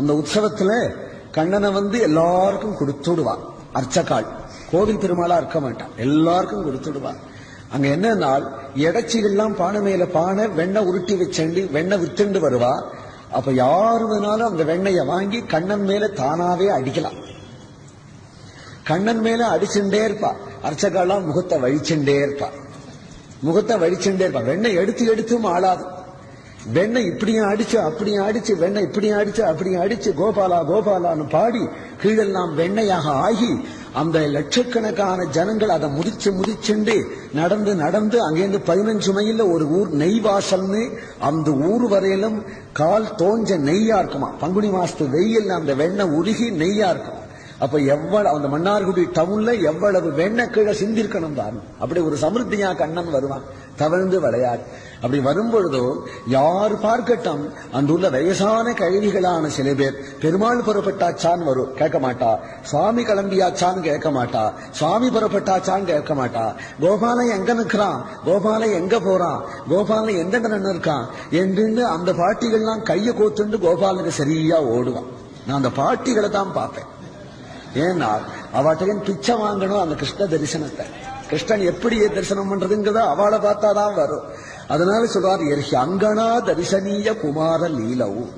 அந்த உற்சவத்துல கண்ணனை எல்லாருக்கும் கொடுத்துடுவான். அர்ச்சகாள் கோவில் பெருமாளா இருக்க மாட்டான், எல்லாருக்கும் கொடுத்துடுவான். அங்க என்னன்னா எடைச்சிகள்லாம் பானை மேல பானை வெண்ணெய் உருட்டி வச்சண்டி வெண்ணெய் வித்துண்டு வருவா. அப்ப யாரு வேணாலும் அந்த வெண்ணைய வாங்கி கண்ணன் மேல தானாவே அடிக்கலாம். கண்ணன் மேல அடிச்சுட்டே இருப்பா. அர்ச்சகாலாம் முகத்தை வழிச்சுட்டே இருப்பா, முகத்தை வழிச்சுட்டே இருப்பா. வெண்ணெய் எடுத்து எடுத்தும் ஆளாது. வெண்ணெய் இப்படியும் அடிச்சு அப்படியும் அடிச்சு, வெண்ணெய் இப்படியும் அடிச்சு அப்படியும் அடிச்சு, கோபாலா கோபாலான்னு பாடி கீழெல்லாம் வெண்ணையாக ஆகி அந்த லட்சக்கணக்கான ஜனங்கள் அதை முதிச்சுண்டு நடந்து நடந்து அங்கேருந்து 15 மைல்ல ஒரு ஊர் நெய்வாசல்னு, அந்த ஊர் வரையிலும் கால் தோஞ்ச நெய்யா இருக்குமா. பங்குனி மாசத்து வெயில் அந்த வெண்ணெய் உருகி நெய்யா இருக்கும். அப்ப எவ்வளவு அந்த மன்னார்குடி டவுன்ல எவ்வளவு வெண்ணெய் கீழே சிந்திருக்கணும் தான். அப்படி ஒரு சமிருத்தியா கண்ணன் வருவான் தவழ்ந்து விளையாடு. அப்படி வரும்பொழுதோ யார் பார்க்கட்டும் அந்த உள்ள வயசான கழிவுகளான சில பேர் பெருமாள் புறப்பட்டாச்சான்னு வரும், கேட்க மாட்டா. சுவாமி கிளம்பியாச்சான்னு கேட்க மாட்டா. சுவாமி புறப்பட்டாச்சான்னு கேட்க மாட்டா. கோபாலன் எங்க நிற்கிறான், கோபாலன் எங்க போறான், கோபாலன் எந்த நின்று இருக்கான் என்று அந்த பாட்டிகள்லாம் கையை கோத்துண்டு கோபாலனுக்கு சரியா ஓடுவான். நான் அந்த பாட்டிகளை தான் பார்ப்பேன். ஏன்னா அவட்டையும் பிச்சை வாங்கணும் அந்த கிருஷ்ண தரிசனத்தை. கிருஷ்ணன் எப்படி தரிசனம் பண்றதுங்கிறத அவளை பார்த்தாதான் வரும். அதனால சொல்றாரு, எர்ஹி அங்கனா தரிசனீய குமார லீலவும்.